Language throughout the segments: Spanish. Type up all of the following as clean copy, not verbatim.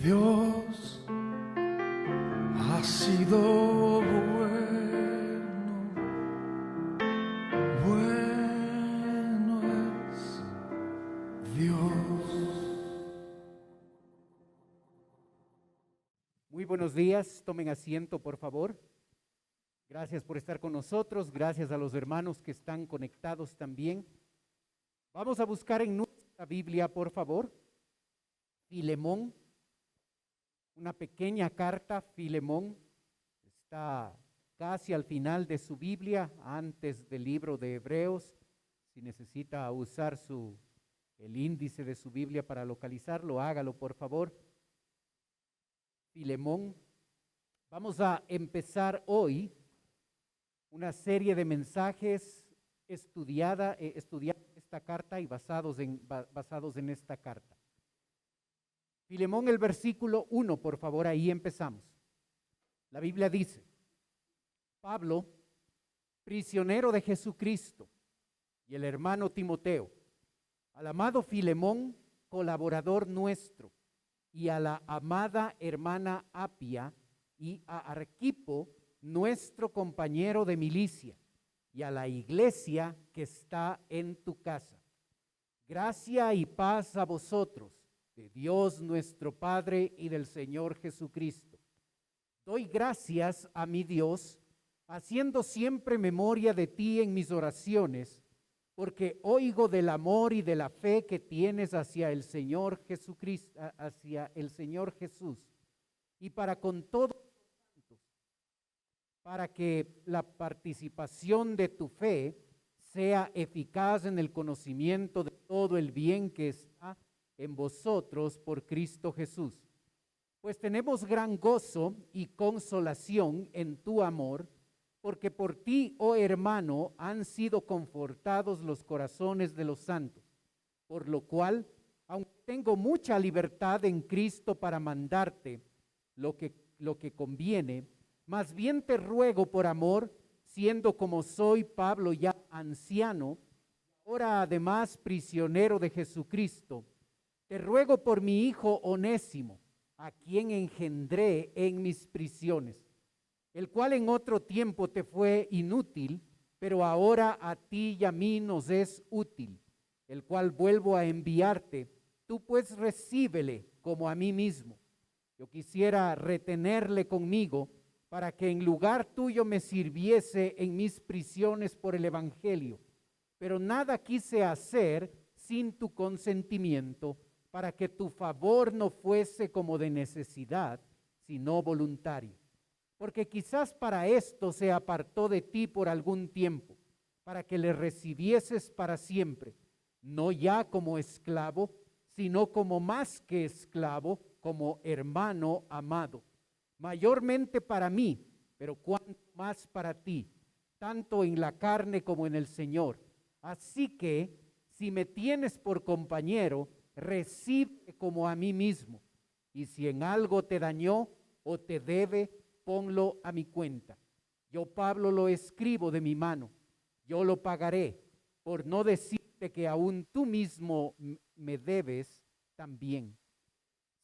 Dios ha sido bueno, bueno es Dios. Muy buenos días, tomen asiento por favor. Gracias por estar con nosotros, gracias a los hermanos que están conectados también. Vamos a buscar en nuestra Biblia, por favor, Filemón, una pequeña carta. Filemón está casi al final de su Biblia, antes del libro de Hebreos. Si necesita usar el índice de su Biblia para localizarlo, hágalo por favor. Filemón. Vamos a empezar hoy una serie de mensajes estudiando esta carta y basados en esta carta. Filemón, el versículo 1, por favor, ahí empezamos. La Biblia dice: Pablo, prisionero de Jesucristo, y el hermano Timoteo, al amado Filemón, colaborador nuestro, y a la amada hermana Apia, y a Arquipo, nuestro compañero de milicia, y a la iglesia que está en tu casa. Gracia y paz a vosotros, de Dios nuestro Padre y del Señor Jesucristo. Doy gracias a mi Dios, haciendo siempre memoria de ti en mis oraciones, porque oigo del amor y de la fe que tienes hacia el Señor Jesucristo, hacia el Señor Jesús, y para con todos los santos, para que la participación de tu fe sea eficaz en el conocimiento de todo el bien que está en vosotros por Cristo Jesús. Pues tenemos gran gozo y consolación en tu amor, porque por ti, oh hermano, han sido confortados los corazones de los santos, por lo cual, aunque tengo mucha libertad en Cristo para mandarte lo que conviene, más bien te ruego por amor, siendo como soy Pablo ya anciano, ahora además prisionero de Jesucristo, te ruego por mi hijo Onésimo, a quien engendré en mis prisiones, el cual en otro tiempo te fue inútil, pero ahora a ti y a mí nos es útil, el cual vuelvo a enviarte. Tú pues recíbele como a mí mismo. Yo quisiera retenerle conmigo para que en lugar tuyo me sirviese en mis prisiones por el evangelio, pero nada quise hacer sin tu consentimiento, para que tu favor no fuese como de necesidad, sino voluntario. Porque quizás para esto se apartó de ti por algún tiempo, para que le recibieses para siempre, no ya como esclavo, sino como más que esclavo, como hermano amado, mayormente para mí, pero cuanto más para ti, tanto en la carne como en el Señor. Así que, si me tienes por compañero, recibe como a mí mismo, y si en algo te dañó o te debe, ponlo a mi cuenta. Yo, Pablo, lo escribo de mi mano, yo lo pagaré, por no decirte que aún tú mismo me debes también.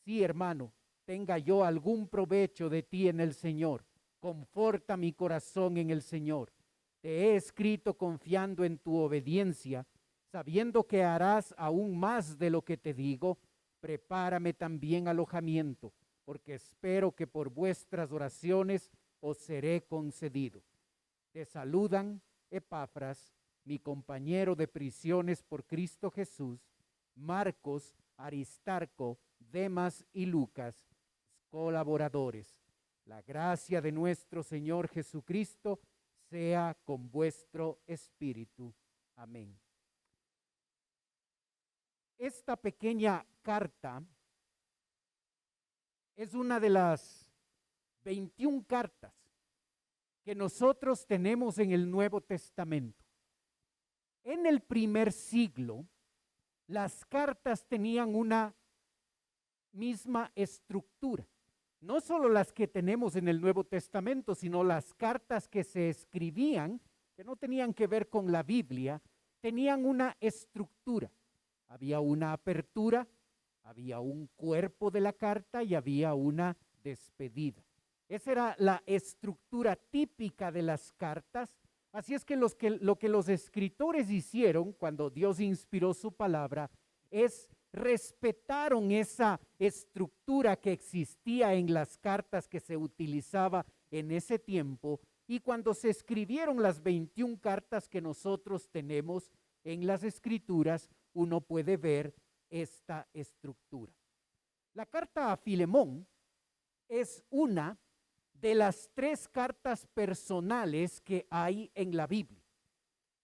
Sí, hermano, tenga yo algún provecho de ti en el Señor, conforta mi corazón en el Señor. Te he escrito confiando en tu obediencia, sabiendo que harás aún más de lo que te digo. Prepárame también alojamiento, porque espero que por vuestras oraciones os seré concedido. Te saludan Epafras, mi compañero de prisiones por Cristo Jesús, Marcos, Aristarco, Demas y Lucas, colaboradores. La gracia de nuestro Señor Jesucristo sea con vuestro espíritu. Amén. Esta pequeña carta es una de las 21 cartas que nosotros tenemos en el Nuevo Testamento. En el primer siglo, las cartas tenían una misma estructura. No solo las que tenemos en el Nuevo Testamento, sino las cartas que se escribían, que no tenían que ver con la Biblia, tenían una estructura. Había una apertura, Había un cuerpo de la carta y había una despedida. Esa era la estructura típica de las cartas. Así es que lo que los escritores hicieron cuando Dios inspiró su palabra es respetaron esa estructura que existía en las cartas que se utilizaba en ese tiempo, y cuando se escribieron las 21 cartas que nosotros tenemos en las escrituras, uno puede ver esta estructura. La carta a Filemón es una de las 3 cartas personales que hay en la Biblia.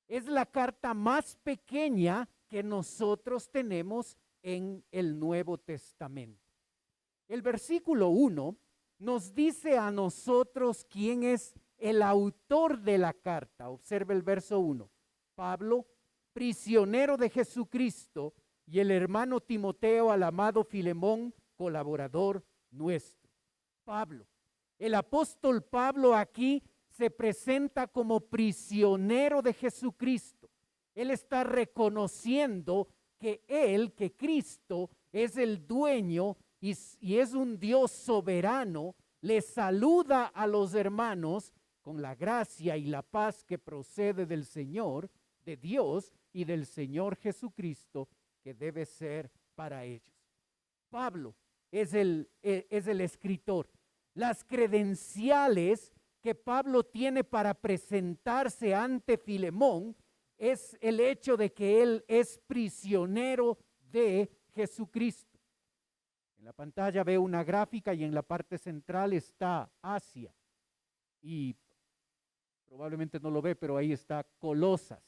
Es la carta más pequeña que nosotros tenemos en el Nuevo Testamento. El versículo 1 nos dice a nosotros quién es el autor de la carta. Observe el verso 1. Pablo, prisionero de Jesucristo, y el hermano Timoteo al amado Filemón, colaborador nuestro. Pablo. El apóstol Pablo aquí se presenta como prisionero de Jesucristo. Él está reconociendo que Cristo es el dueño y es un Dios soberano. Le saluda a los hermanos con la gracia y la paz que procede del Señor, de Dios y del Señor Jesucristo, que debe ser para ellos. Pablo es el escritor. Las credenciales que Pablo tiene para presentarse ante Filemón es el hecho de que él es prisionero de Jesucristo. En la pantalla ve una gráfica y en la parte central está Asia. Y probablemente no lo ve, pero ahí está Colosas,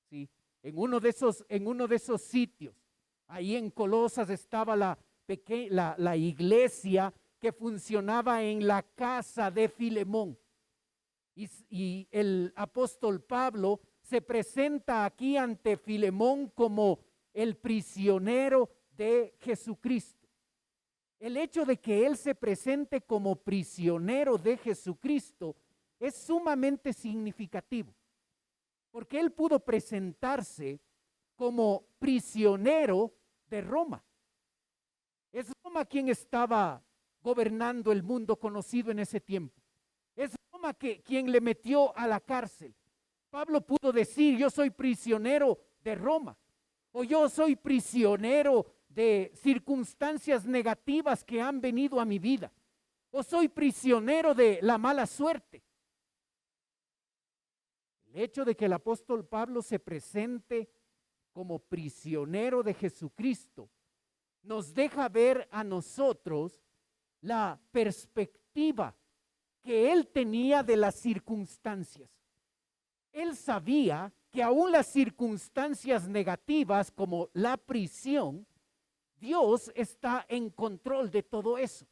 ¿sí? En uno de esos sitios, ahí en Colosas estaba la iglesia que funcionaba en la casa de Filemón. Y el apóstol Pablo se presenta aquí ante Filemón como el prisionero de Jesucristo. El hecho de que él se presente como prisionero de Jesucristo es sumamente significativo, porque él pudo presentarse como prisionero de Roma. Es Roma quien estaba gobernando el mundo conocido en ese tiempo. Es Roma quien le metió a la cárcel. Pablo pudo decir: yo soy prisionero de Roma, o yo soy prisionero de circunstancias negativas que han venido a mi vida, o soy prisionero de la mala suerte. El hecho de que el apóstol Pablo se presente como prisionero de Jesucristo nos deja ver a nosotros la perspectiva que él tenía de las circunstancias. Él sabía que aún las circunstancias negativas como la prisión, Dios está en control de todo eso.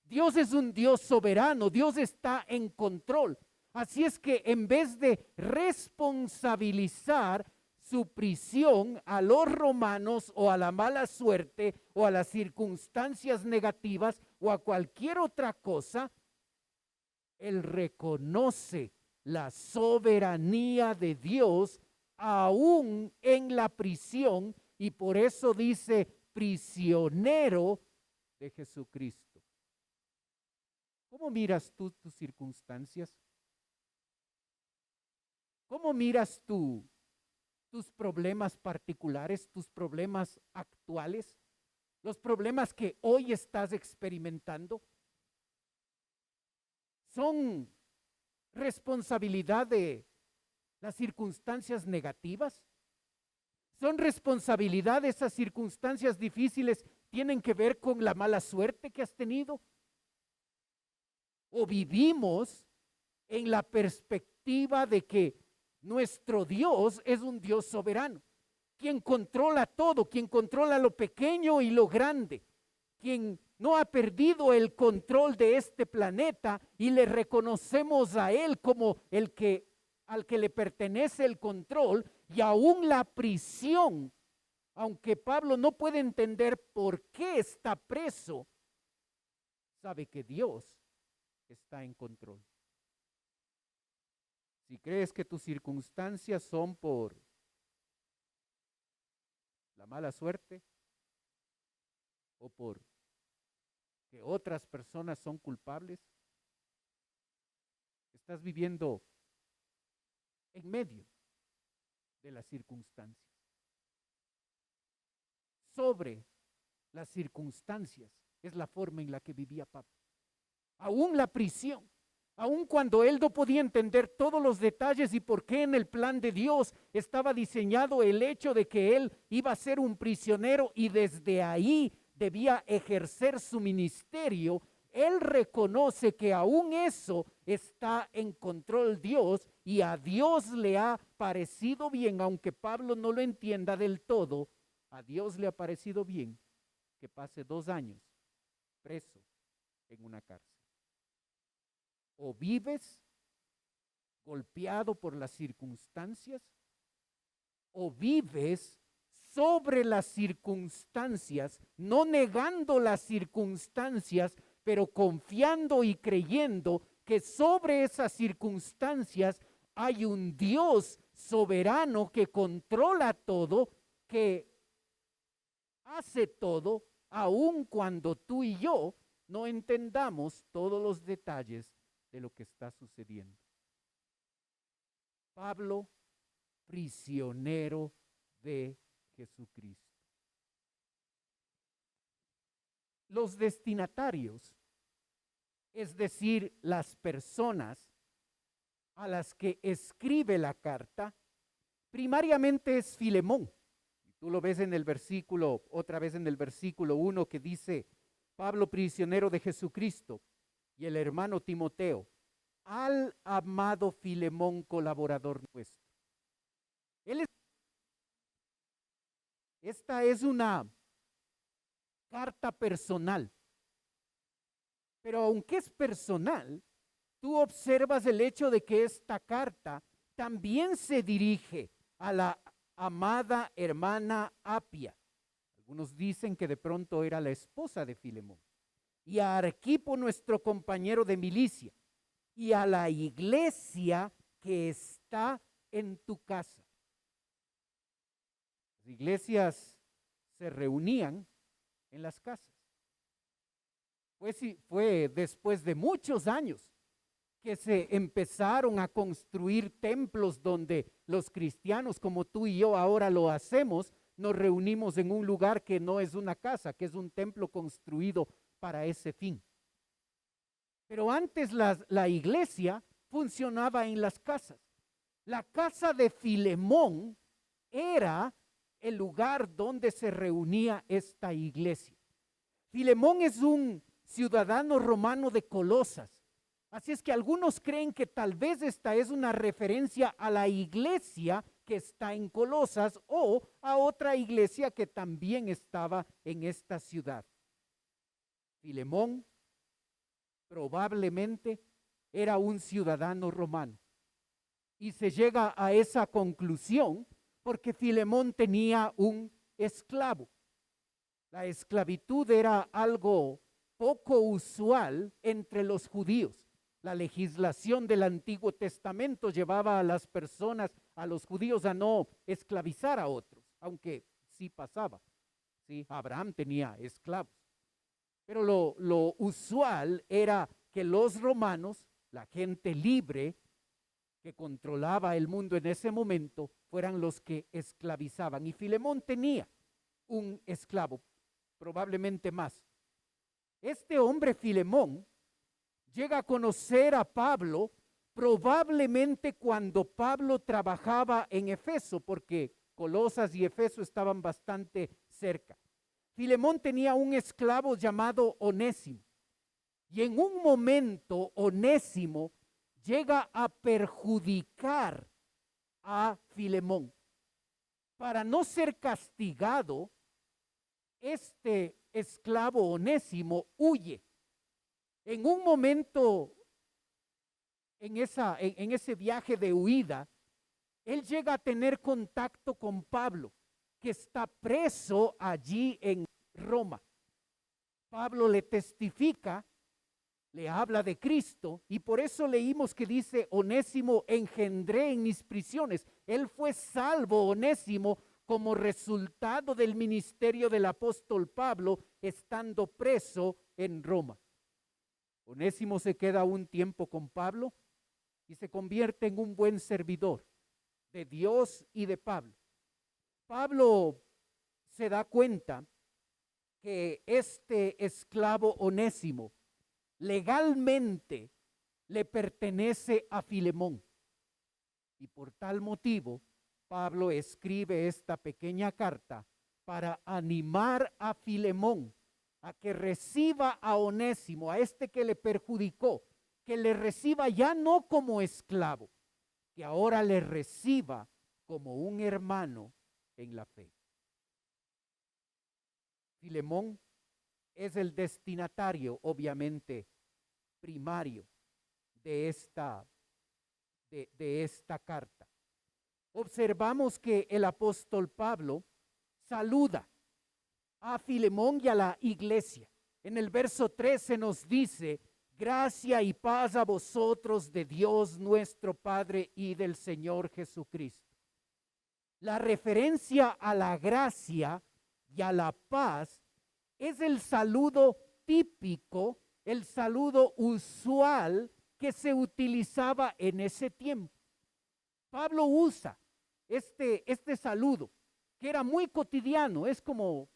Dios es un Dios soberano, Dios está en control. Así es que en vez de responsabilizar su prisión a los romanos o a la mala suerte o a las circunstancias negativas o a cualquier otra cosa, él reconoce la soberanía de Dios aún en la prisión, y por eso dice prisionero de Jesucristo. ¿Cómo miras tú tus circunstancias? ¿Cómo miras tú tus problemas particulares, tus problemas actuales, los problemas que hoy estás experimentando? ¿Son responsabilidad de las circunstancias negativas? ¿Son responsabilidad de esas circunstancias difíciles? ¿Tienen que ver con la mala suerte que has tenido? ¿O vivimos en la perspectiva de que nuestro Dios es un Dios soberano, quien controla todo, quien controla lo pequeño y lo grande, quien no ha perdido el control de este planeta, y le reconocemos a Él como al que le pertenece el control, y aún la prisión, aunque Pablo no puede entender por qué está preso, sabe que Dios está en control. Si crees que tus circunstancias son por la mala suerte, o por que otras personas son culpables. Estás viviendo en medio de las circunstancias. Sobre las circunstancias es la forma en la que vivía Pablo. Aún la prisión, aun cuando él no podía entender todos los detalles y por qué en el plan de Dios estaba diseñado el hecho de que él iba a ser un prisionero y desde ahí debía ejercer su ministerio, él reconoce que aún eso está en control Dios y a Dios le ha parecido bien, aunque Pablo no lo entienda del todo, a Dios le ha parecido bien que pase 2 años preso en una cárcel. O vives golpeado por las circunstancias, o vives sobre las circunstancias, no negando las circunstancias, pero confiando y creyendo que sobre esas circunstancias hay un Dios soberano que controla todo, que hace todo, aun cuando tú y yo no entendamos todos los detalles de lo que está sucediendo. Pablo, prisionero de Jesucristo. Los destinatarios, es decir, las personas a las que escribe la carta, primariamente es Filemón. Tú lo ves en el versículo, otra vez en el versículo 1 que dice, Pablo, prisionero de Jesucristo, y el hermano Timoteo, al amado Filemón, colaborador nuestro. Esta es una carta personal, pero aunque es personal, tú observas el hecho de que esta carta también se dirige a la amada hermana Apia. Algunos dicen que de pronto era la esposa de Filemón. Y a Arquipo, nuestro compañero de milicia, y a la iglesia que está en tu casa. Las iglesias se reunían en las casas. Fue después de muchos años que se empezaron a construir templos donde los cristianos, como tú y yo ahora lo hacemos, nos reunimos en un lugar que no es una casa, que es un templo construido para ese fin. Pero antes la iglesia funcionaba en las casas. La casa de Filemón era el lugar donde se reunía esta iglesia. Filemón es un ciudadano romano de Colosas. Así es que algunos creen que tal vez esta es una referencia a la iglesia que está en Colosas o a otra iglesia que también estaba en esta ciudad. Filemón probablemente era un ciudadano romano. Y se llega a esa conclusión porque Filemón tenía un esclavo. La esclavitud era algo poco usual entre los judíos. La legislación del Antiguo Testamento llevaba a las personas, a los judíos, a no esclavizar a otros, aunque sí pasaba. Sí, Abraham tenía esclavos. Pero lo usual era que los romanos, la gente libre que controlaba el mundo en ese momento, fueran los que esclavizaban. Y Filemón tenía un esclavo, probablemente más. Este hombre Filemón llega a conocer a Pablo probablemente cuando Pablo trabajaba en Efeso, porque Colosas y Efeso estaban bastante cerca. Filemón tenía un esclavo llamado Onésimo. Y en un momento Onésimo llega a perjudicar a Filemón. Para no ser castigado, este esclavo Onésimo huye. En un momento, en ese viaje de huida, él llega a tener contacto con Pablo, que está preso allí en Roma. Pablo le testifica, le habla de Cristo, y por eso leímos que dice, Onésimo engendré en mis prisiones. Él fue salvo, Onésimo, como resultado del ministerio del apóstol Pablo estando preso en Roma. Onésimo se queda un tiempo con Pablo y se convierte en un buen servidor de Dios y de Pablo. Pablo se da cuenta que este esclavo Onésimo legalmente le pertenece a Filemón. Y por tal motivo, Pablo escribe esta pequeña carta para animar a Filemón a que reciba a Onésimo, a este que le perjudicó, que le reciba ya no como esclavo, que ahora le reciba como un hermano en la fe. Filemón es el destinatario, obviamente, primario de esta carta. Observamos que el apóstol Pablo saluda a Filemón y a la iglesia. En el verso 13 nos dice: gracia y paz a vosotros de Dios nuestro Padre y del Señor Jesucristo. La referencia a la gracia y a la paz es el saludo típico, el saludo usual que se utilizaba en ese tiempo. Pablo usa este saludo, que era muy cotidiano. Es como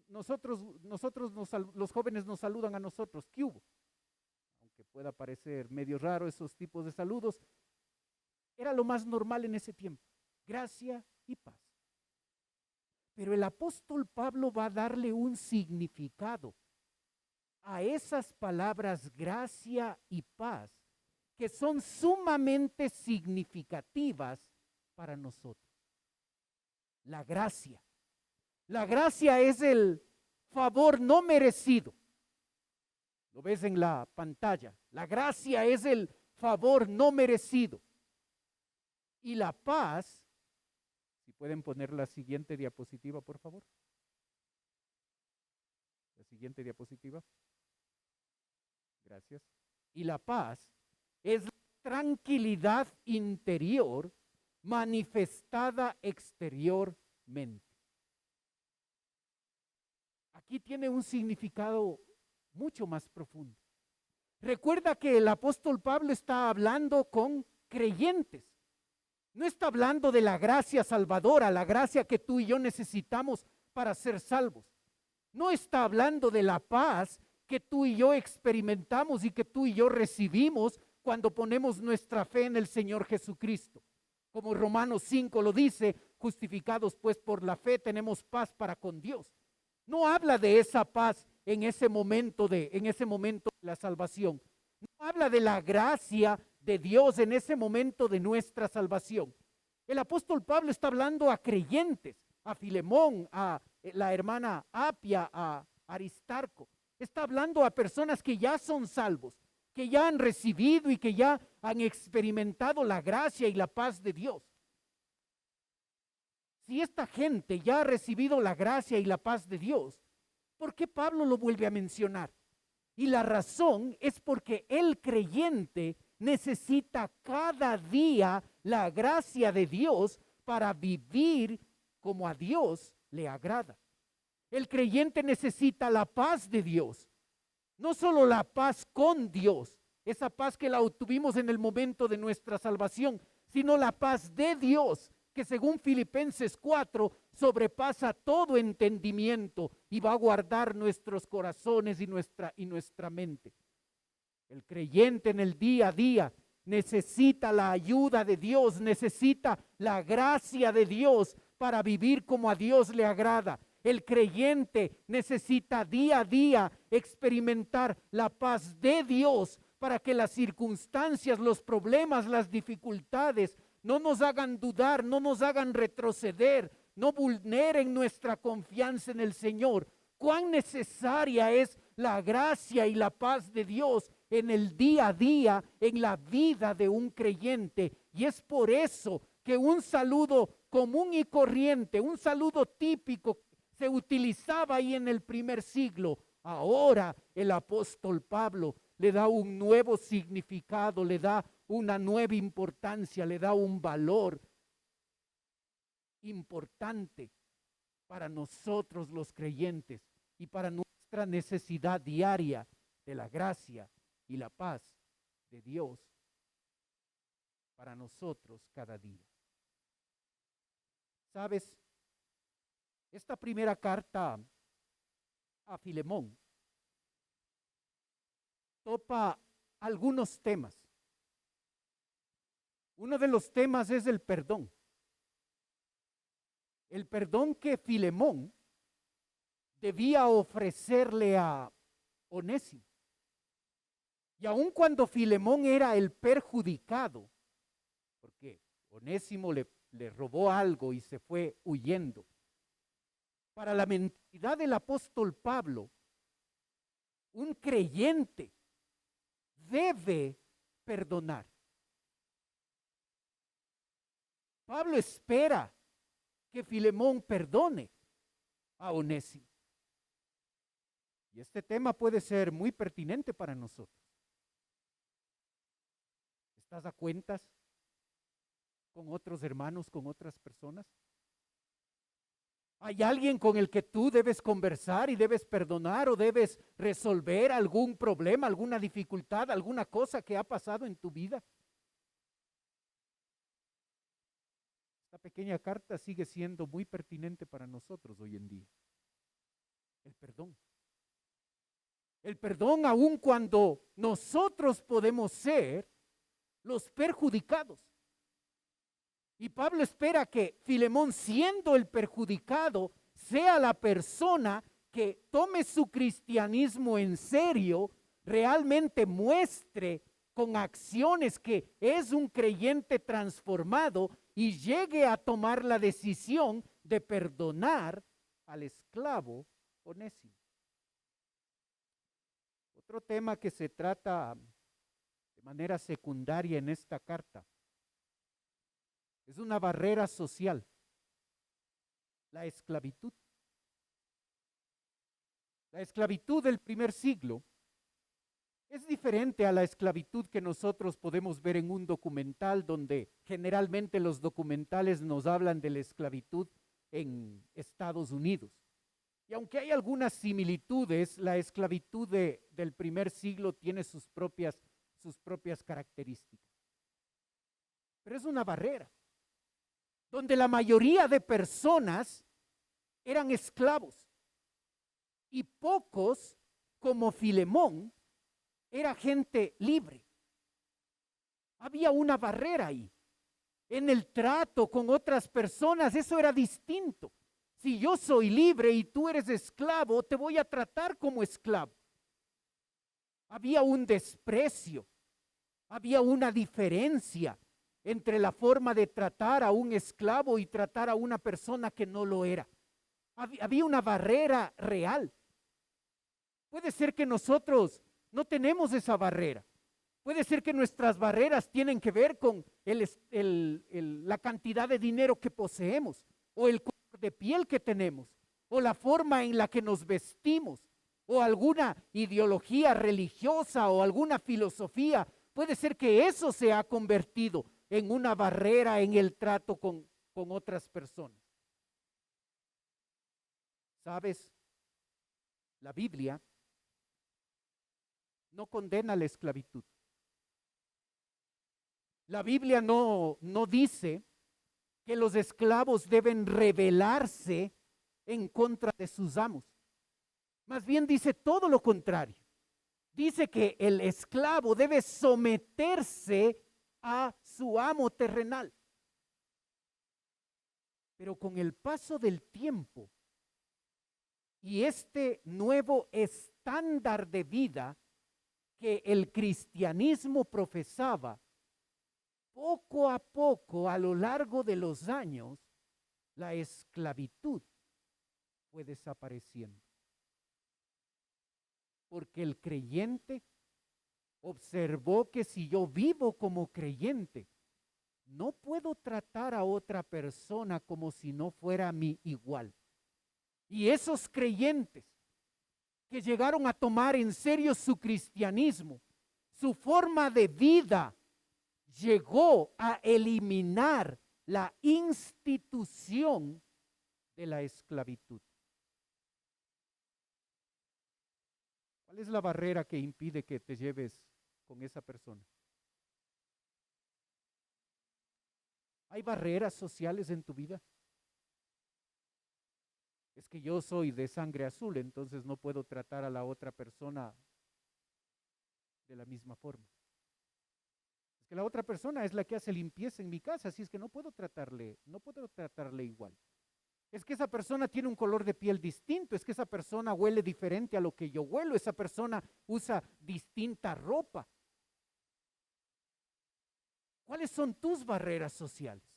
los jóvenes nos saludan a nosotros. ¿Qué hubo? Aunque pueda parecer medio raro esos tipos de saludos, era lo más normal en ese tiempo. Gracia y paz. Pero el apóstol Pablo va a darle un significado a esas palabras gracia y paz, que son sumamente significativas para nosotros. La gracia. La gracia es el favor no merecido. Lo ves en la pantalla. La gracia es el favor no merecido. Y la paz, si pueden poner la siguiente diapositiva, por favor. La siguiente diapositiva. Gracias. Y la paz es la tranquilidad interior manifestada exteriormente. Aquí tiene un significado mucho más profundo. Recuerda que el apóstol Pablo está hablando con creyentes. No está hablando de la gracia salvadora, la gracia que tú y yo necesitamos para ser salvos. No está hablando de la paz que tú y yo experimentamos y que tú y yo recibimos cuando ponemos nuestra fe en el Señor Jesucristo. Como Romanos 5 lo dice: justificados pues por la fe tenemos paz para con Dios. No habla de esa paz en ese momento de la salvación. No habla de la gracia de Dios en ese momento de nuestra salvación. El apóstol Pablo está hablando a creyentes, a Filemón, a la hermana Apia, a Aristarco. Está hablando a personas que ya son salvos, que ya han recibido y que ya han experimentado la gracia y la paz de Dios. Si esta gente ya ha recibido la gracia y la paz de Dios, ¿por qué Pablo lo vuelve a mencionar? Y la razón es porque el creyente necesita cada día la gracia de Dios para vivir como a Dios le agrada. El creyente necesita la paz de Dios, no solo la paz con Dios, esa paz que la obtuvimos en el momento de nuestra salvación, sino la paz de Dios, que según Filipenses 4 sobrepasa todo entendimiento y va a guardar nuestros corazones y nuestra mente. El creyente en el día a día necesita la ayuda de Dios, necesita la gracia de Dios para vivir como a Dios le agrada. El creyente necesita día a día experimentar la paz de Dios para que las circunstancias, los problemas, las dificultades no nos hagan dudar, no nos hagan retroceder, no vulneren nuestra confianza en el Señor. Cuán necesaria es la gracia y la paz de Dios en el día a día, en la vida de un creyente. Y es por eso que un saludo común y corriente, un saludo típico, se utilizaba ahí en el primer siglo. Ahora el apóstol Pablo le da un nuevo significado, le da una nueva importancia, le da un valor. importante para nosotros los creyentes y para nuestra necesidad diaria de la gracia y la paz de Dios para nosotros cada día. ¿Sabes? Esta primera carta a Filemón topa algunos temas. Uno de los temas es el perdón. El perdón que Filemón debía ofrecerle a Onésimo. Y aun cuando Filemón era el perjudicado, porque Onésimo le robó algo y se fue huyendo, para la mentalidad del apóstol Pablo, un creyente debe perdonar. Pablo espera que Filemón perdone a Onésimo. Y este tema puede ser muy pertinente para nosotros. ¿Estás a cuentas con otros hermanos, con otras personas? ¿Hay alguien con el que tú debes conversar y debes perdonar o debes resolver algún problema, alguna dificultad, alguna cosa que ha pasado en tu vida? Esta pequeña carta sigue siendo muy pertinente para nosotros hoy en día. El perdón. El perdón aun cuando nosotros podemos ser los perjudicados. Y Pablo espera que Filemón, siendo el perjudicado, sea la persona que tome su cristianismo en serio, realmente muestre con acciones que es un creyente transformado y llegue a tomar la decisión de perdonar al esclavo Onésimo. Otro tema que se trata de manera secundaria en esta carta es una barrera social, la esclavitud. La esclavitud del primer siglo es diferente a la esclavitud que nosotros podemos ver en un documental, donde generalmente los documentales nos hablan de la esclavitud en Estados Unidos. Y aunque hay algunas similitudes, la esclavitud del primer siglo tiene sus propias características. Pero es una barrera donde la mayoría de personas eran esclavos y pocos, como Filemón, era gente libre. Había una barrera ahí. En el trato con otras personas, eso era distinto. Si yo soy libre y tú eres esclavo, te voy a tratar como esclavo. Había un desprecio, había una diferencia entre la forma de tratar a un esclavo y tratar a una persona que no lo era. Había una barrera real. Puede ser que nosotros no tenemos esa barrera. Puede ser que nuestras barreras tienen que ver con la cantidad de dinero que poseemos, o el color de piel que tenemos, o la forma en la que nos vestimos, o alguna ideología religiosa o alguna filosofía. Puede ser que eso se ha convertido en una barrera en el trato con otras personas. ¿Sabes? La Biblia no condena la esclavitud. La Biblia no dice que los esclavos deben rebelarse en contra de sus amos. Más bien dice todo lo contrario. Dice que el esclavo debe someterse a su amo terrenal. Pero con el paso del tiempo y este nuevo estándar de vida que el cristianismo profesaba, poco a poco, a lo largo de los años, la esclavitud fue desapareciendo. Porque el creyente observó que si yo vivo como creyente, no puedo tratar a otra persona como si no fuera mi igual. Y esos creyentes que llegaron a tomar en serio su cristianismo, su forma de vida, llegó a eliminar la institución de la esclavitud. ¿Cuál es la barrera que impide que te lleves con esa persona? ¿Hay barreras sociales en tu vida? Es que yo soy de sangre azul, entonces no puedo tratar a la otra persona de la misma forma. Es que la otra persona es la que hace limpieza en mi casa, así es que no puedo tratarle igual. Es que esa persona tiene un color de piel distinto, es que esa persona huele diferente a lo que yo huelo, esa persona usa distinta ropa. ¿Cuáles son tus barreras sociales?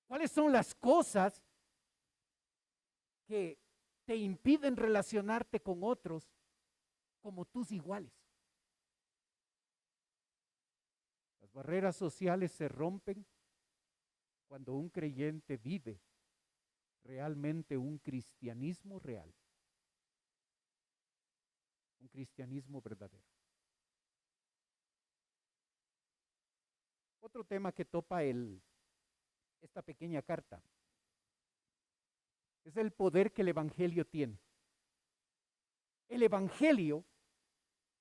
¿Cuáles son las cosas que te impiden relacionarte con otros como tus iguales? Las barreras sociales se rompen cuando un creyente vive realmente un cristianismo real, un cristianismo verdadero. Otro tema que topa esta pequeña carta es el poder que el Evangelio tiene. El Evangelio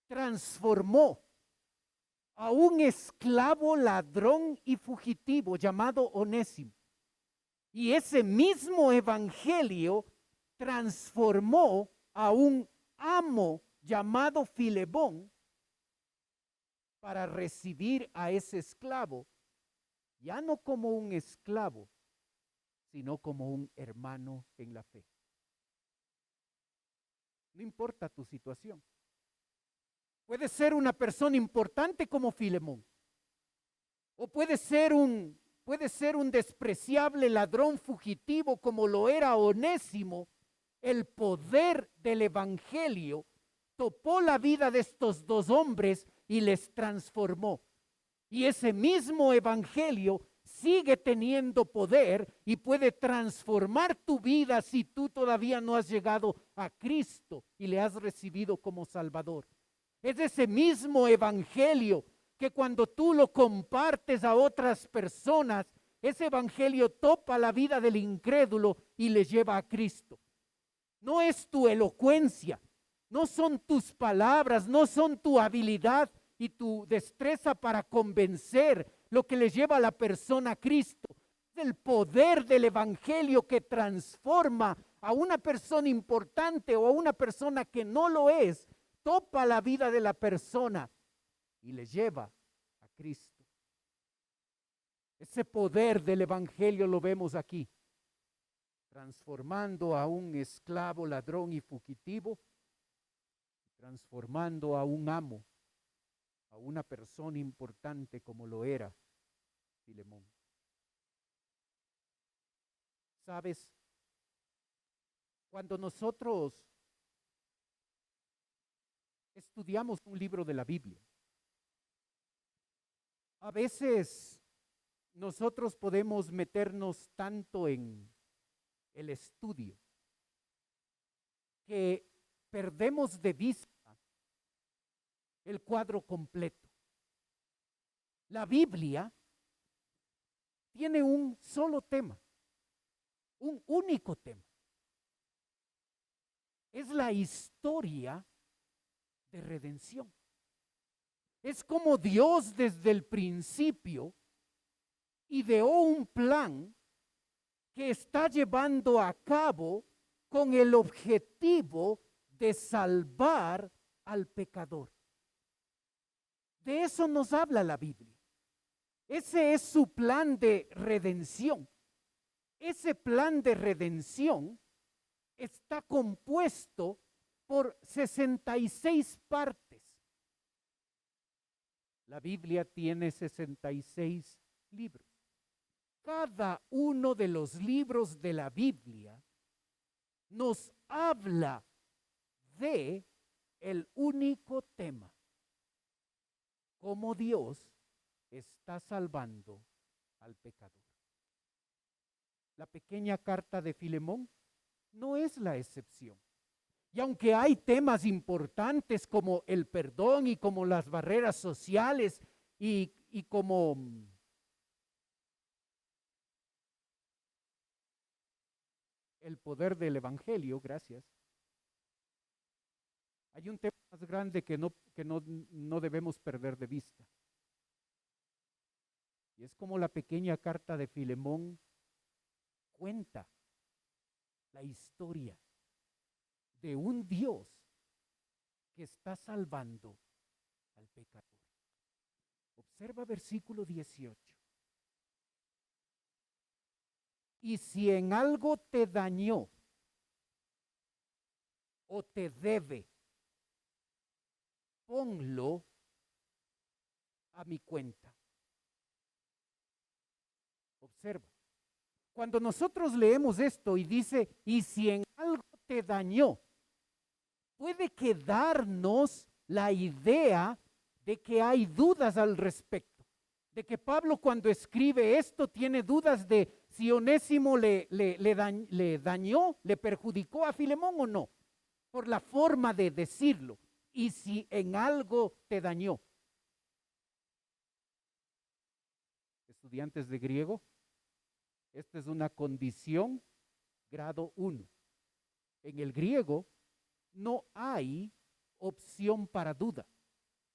transformó a un esclavo ladrón y fugitivo llamado Onésimo. Y ese mismo Evangelio transformó a un amo llamado Filemón para recibir a ese esclavo, ya no como un esclavo, sino como un hermano en la fe. No importa tu situación. Puede ser una persona importante como Filemón, o puede ser un despreciable ladrón fugitivo como lo era Onésimo. El poder del Evangelio topó la vida de estos dos hombres y les transformó. Y ese mismo Evangelio sigue teniendo poder y puede transformar tu vida si tú todavía no has llegado a Cristo y le has recibido como Salvador. Es ese mismo Evangelio que cuando tú lo compartes a otras personas, ese Evangelio topa la vida del incrédulo y le lleva a Cristo. No es tu elocuencia, no son tus palabras, no son tu habilidad y tu destreza para convencer lo que le lleva a la persona a Cristo. Es el poder del Evangelio que transforma a una persona importante o a una persona que no lo es, topa la vida de la persona y le lleva a Cristo. Ese poder del Evangelio lo vemos aquí, transformando a un esclavo, ladrón y fugitivo, transformando a un amo, a una persona importante como lo era Filemón. ¿Sabes? Cuando nosotros estudiamos un libro de la Biblia, a veces nosotros podemos meternos tanto en el estudio que perdemos de vista el cuadro completo. La Biblia tiene un solo tema, un único tema. Es la historia de redención. Es como Dios desde el principio ideó un plan que está llevando a cabo con el objetivo de salvar al pecador. De eso nos habla la Biblia. Ese es su plan de redención. Ese plan de redención está compuesto por 66 partes. La Biblia tiene 66 libros. Cada uno de los libros de la Biblia nos habla de el único tema: cómo Dios está salvando al pecador. La pequeña carta de Filemón no es la excepción. Y aunque hay temas importantes como el perdón y como las barreras sociales y como el poder del Evangelio, gracias, hay un tema más grande que no debemos perder de vista. Y es como la pequeña carta de Filemón cuenta la historia de un Dios que está salvando al pecador. Observa versículo 18. Y si en algo te dañó o te debe, ponlo a mi cuenta. Observa. Cuando nosotros leemos esto y dice, y si en algo te dañó, puede quedarnos la idea de que hay dudas al respecto. De que Pablo cuando escribe esto tiene dudas de si Onésimo le dañó, le perjudicó a Filemón o no, por la forma de decirlo. Y si en algo te dañó. Estudiantes de griego, esta es una condición grado 1. En el griego no hay opción para duda.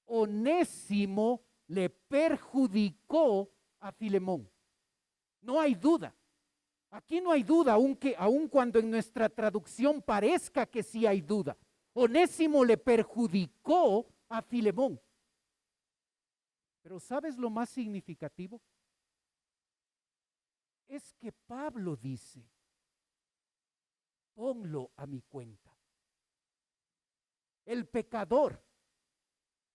Onésimo le perjudicó a Filemón. No hay duda. Aquí no hay duda, aun cuando en nuestra traducción parezca que sí hay duda. Onésimo le perjudicó a Filemón. Pero ¿sabes lo más significativo? Es que Pablo dice, ponlo a mi cuenta. El pecador,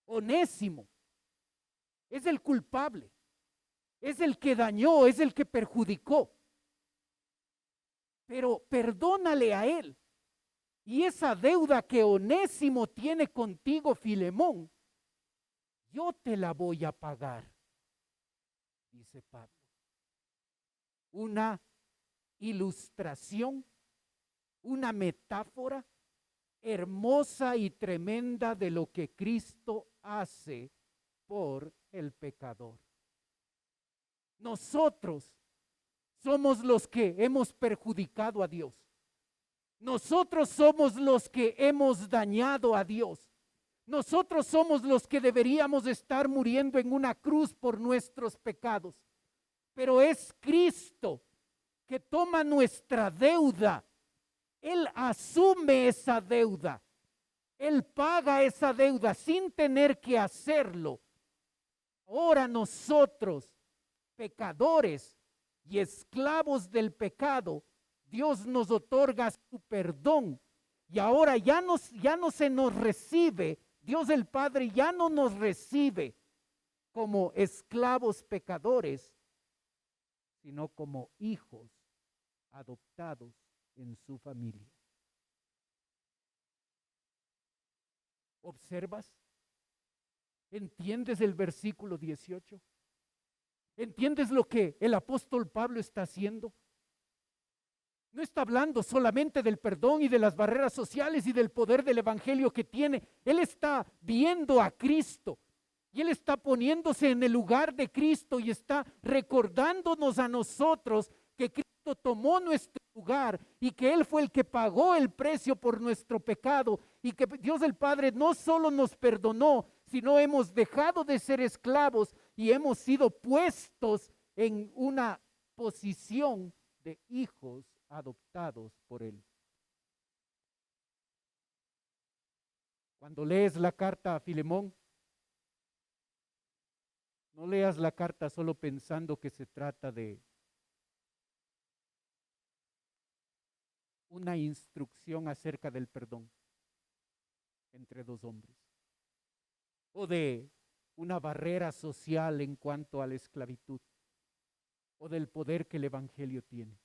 Onésimo, es el culpable, es el que dañó, es el que perjudicó. Pero perdónale a él. Y esa deuda que Onésimo tiene contigo, Filemón, yo te la voy a pagar, dice Pablo. Una ilustración, una metáfora hermosa y tremenda de lo que Cristo hace por el pecador. Nosotros somos los que hemos perjudicado a Dios. Nosotros somos los que hemos dañado a Dios. Nosotros somos los que deberíamos estar muriendo en una cruz por nuestros pecados. Pero es Cristo que toma nuestra deuda. Él asume esa deuda. Él paga esa deuda sin tener que hacerlo. Ahora nosotros, pecadores y esclavos del pecado, Dios nos otorga su perdón. Y ahora ya no se nos recibe, Dios el Padre ya no nos recibe como esclavos pecadores, sino como hijos adoptados en su familia. ¿Observas? ¿Entiendes el versículo 18? ¿Entiendes lo que el apóstol Pablo está haciendo? No está hablando solamente del perdón y de las barreras sociales y del poder del evangelio que tiene. Él está viendo a Cristo y él está poniéndose en el lugar de Cristo y está recordándonos a nosotros que Cristo tomó nuestro lugar y que Él fue el que pagó el precio por nuestro pecado y que Dios el Padre no solo nos perdonó, sino hemos dejado de ser esclavos y hemos sido puestos en una posición de hijos adoptados por Él. Cuando lees la carta a Filemón, no leas la carta solo pensando que se trata de una instrucción acerca del perdón entre dos hombres o de una barrera social en cuanto a la esclavitud o del poder que el evangelio tiene.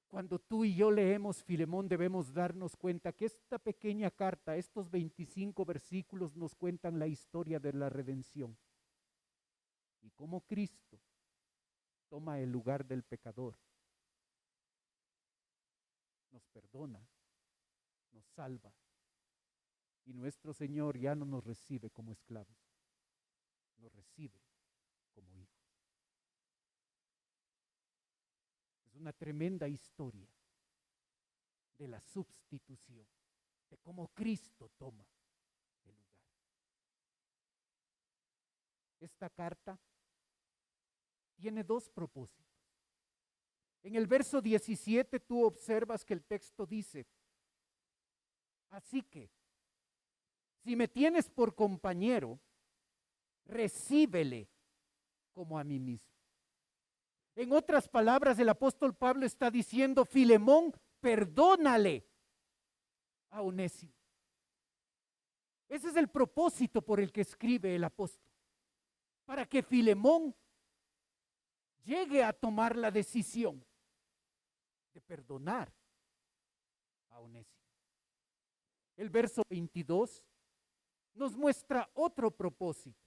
Cuando tú y yo leemos Filemón debemos darnos cuenta que esta pequeña carta, estos 25 versículos nos cuentan la historia de la redención y cómo Cristo toma el lugar del pecador, nos perdona, nos salva y nuestro Señor ya no nos recibe como esclavos, nos recibe como hijos. Es una tremenda historia de la sustitución, de cómo Cristo toma el lugar. Esta carta tiene dos propósitos. En el verso 17 tú observas que el texto dice: así que, si me tienes por compañero, recíbele como a mí mismo. En otras palabras, el apóstol Pablo está diciendo: Filemón, perdónale a Onésimo. Ese es el propósito por el que escribe el apóstol, para que Filemón llegue a tomar la decisión de perdonar a Onésimo. El verso 22 nos muestra otro propósito,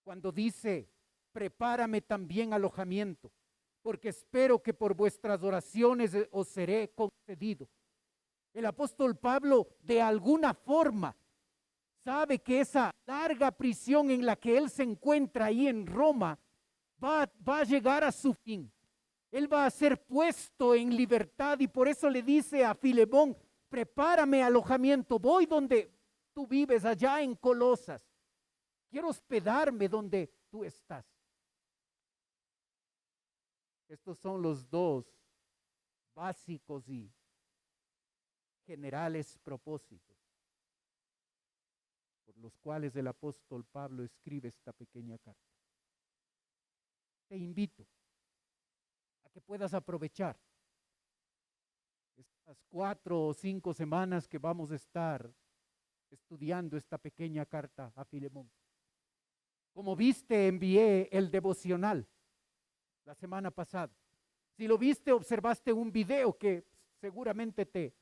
cuando dice: prepárame también alojamiento, porque espero que por vuestras oraciones os seré concedido. El apóstol Pablo, de alguna forma, sabe que esa larga prisión en la que él se encuentra ahí en Roma va a llegar a su fin. Él va a ser puesto en libertad, y por eso le dice a Filemón: prepárame alojamiento, voy donde tú vives, allá en Colosas. Quiero hospedarme donde tú estás. Estos son los dos básicos y generales propósitos por los cuales el apóstol Pablo escribe esta pequeña carta. Te invito a que puedas aprovechar estas 4 o 5 semanas que vamos a estar estudiando esta pequeña carta a Filemón. Como viste, envié el devocional la semana pasada. Si lo viste, observaste un video que seguramente te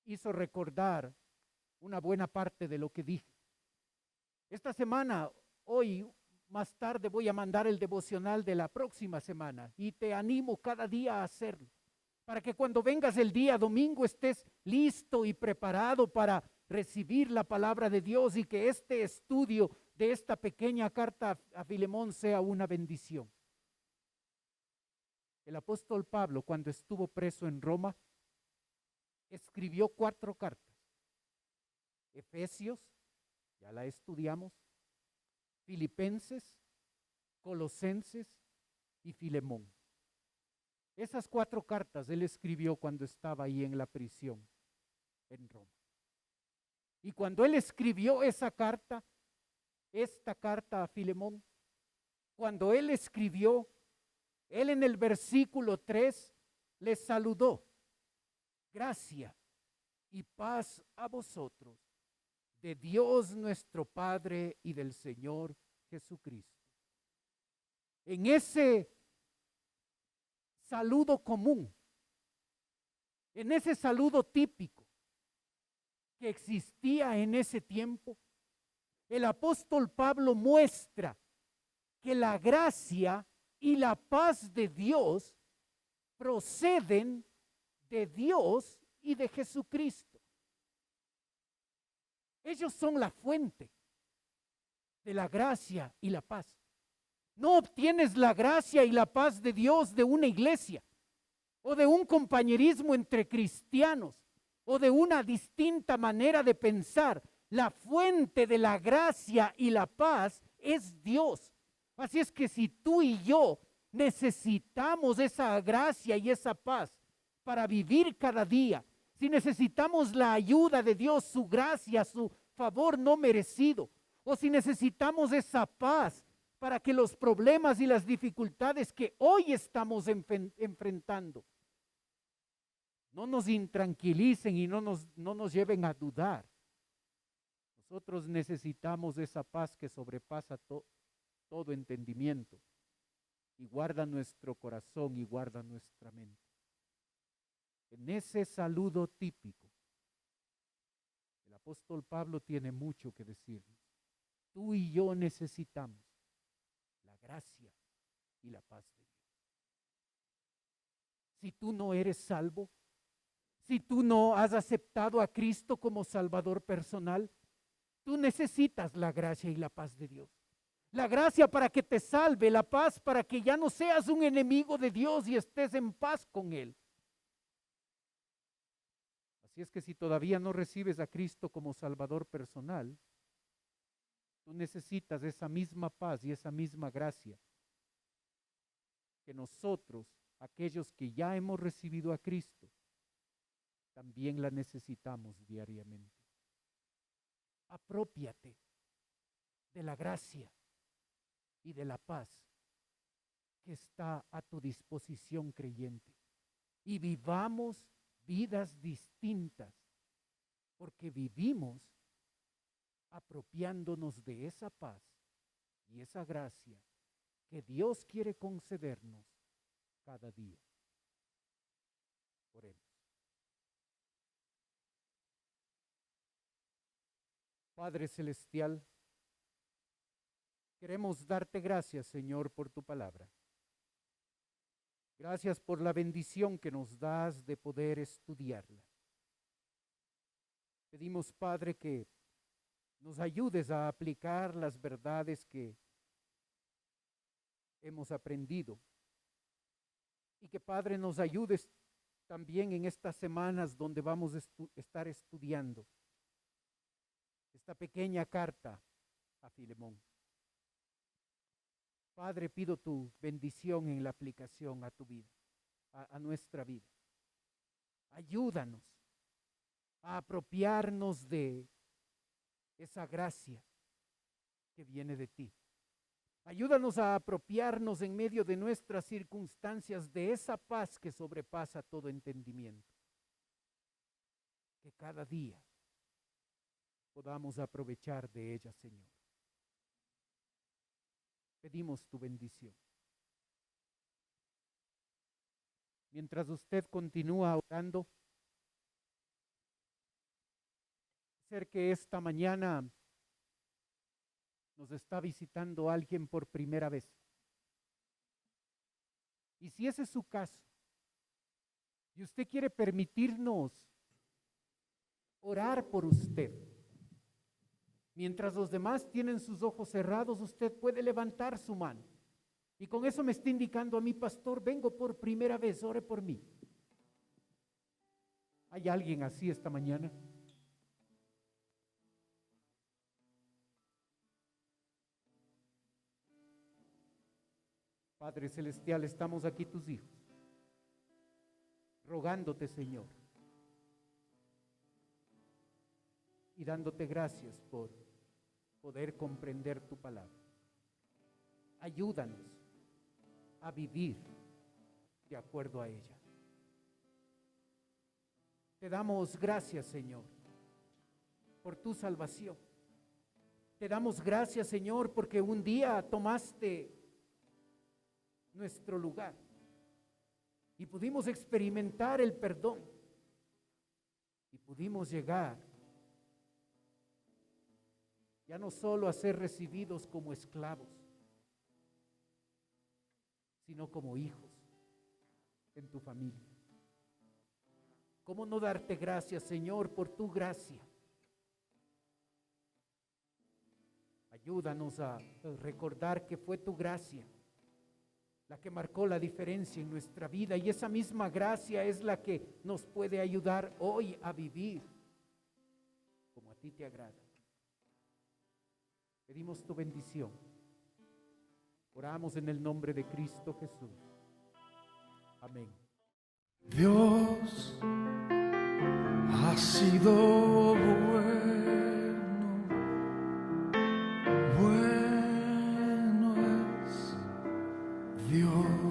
hizo recordar una buena parte de lo que dije. Esta semana, hoy, más tarde, voy a mandar el devocional de la próxima semana, y te animo cada día a hacerlo, para que cuando vengas el día domingo estés listo y preparado para recibir la palabra de Dios, y que este estudio de esta pequeña carta a Filemón sea una bendición. El apóstol Pablo, cuando estuvo preso en Roma, escribió 4 cartas. Efesios, ya la estudiamos, Filipenses, Colosenses y Filemón. Esas 4 cartas él escribió cuando estaba ahí en la prisión en Roma. Y cuando él escribió esta carta a Filemón, cuando él escribió, él en el versículo 3 les saludó: gracia y paz a vosotros, de Dios nuestro Padre y del Señor Jesucristo. En ese saludo común, en ese saludo típico que existía en ese tiempo, el apóstol Pablo muestra que la gracia y la paz de Dios proceden de Dios y de Jesucristo. Ellos son la fuente de la gracia y la paz. No obtienes la gracia y la paz de Dios de una iglesia, o de un compañerismo entre cristianos, o de una distinta manera de pensar. La fuente de la gracia y la paz es Dios. Así es que si tú y yo necesitamos esa gracia y esa paz para vivir cada día, si necesitamos la ayuda de Dios, su gracia, su favor no merecido, o si necesitamos esa paz para que los problemas y las dificultades que hoy estamos enfrentando no nos intranquilicen y no nos lleven a dudar. Nosotros necesitamos esa paz que sobrepasa todo entendimiento, y guarda nuestro corazón y guarda nuestra mente. En ese saludo típico, el apóstol Pablo tiene mucho que decirnos. Tú y yo necesitamos la gracia y la paz de Dios. Si tú no eres salvo, si tú no has aceptado a Cristo como Salvador personal, tú necesitas la gracia y la paz de Dios. La gracia para que te salve, la paz para que ya no seas un enemigo de Dios y estés en paz con Él. Así es que si todavía no recibes a Cristo como Salvador personal, tú necesitas esa misma paz y esa misma gracia que nosotros, aquellos que ya hemos recibido a Cristo, también la necesitamos diariamente. Aprópiate de la gracia y de la paz que está a tu disposición, creyente. Y vivamos vidas distintas, porque vivimos apropiándonos de esa paz y esa gracia que Dios quiere concedernos cada día. Oremos. Padre Celestial, queremos darte gracias, Señor, por tu palabra. Gracias por la bendición que nos das de poder estudiarla. Pedimos, Padre, que nos ayudes a aplicar las verdades que hemos aprendido. Y que, Padre, nos ayudes también en estas semanas donde vamos a estar estudiando esta pequeña carta a Filemón. Padre, pido tu bendición en la aplicación a tu vida, a nuestra vida. Ayúdanos a apropiarnos de esa gracia que viene de ti. Ayúdanos a apropiarnos en medio de nuestras circunstancias de esa paz que sobrepasa todo entendimiento. Que cada día podamos aprovechar de ella, Señor. Pedimos tu bendición. Mientras usted continúa orando, ser que esta mañana nos está visitando alguien por primera vez. Y si ese es su caso, y usted quiere permitirnos orar por usted, mientras los demás tienen sus ojos cerrados, usted puede levantar su mano. Y con eso me está indicando a mi pastor, vengo por primera vez, ore por mí. ¿Hay alguien así esta mañana? Padre Celestial, estamos aquí tus hijos, rogándote, Señor, y dándote gracias por poder comprender tu palabra. Ayúdanos a vivir de acuerdo a ella. Te damos gracias, Señor, por tu salvación. Te damos gracias, Señor, porque un día tomaste nuestro lugar y pudimos experimentar el perdón y pudimos llegar ya no solo a ser recibidos como esclavos, sino como hijos en tu familia. ¿Cómo no darte gracias, Señor, por tu gracia? Ayúdanos a recordar que fue tu gracia la que marcó la diferencia en nuestra vida, y esa misma gracia es la que nos puede ayudar hoy a vivir como a ti te agrada. Pedimos tu bendición. Oramos en el nombre de Cristo Jesús. Amén. Dios ha sido bueno, bueno es Dios.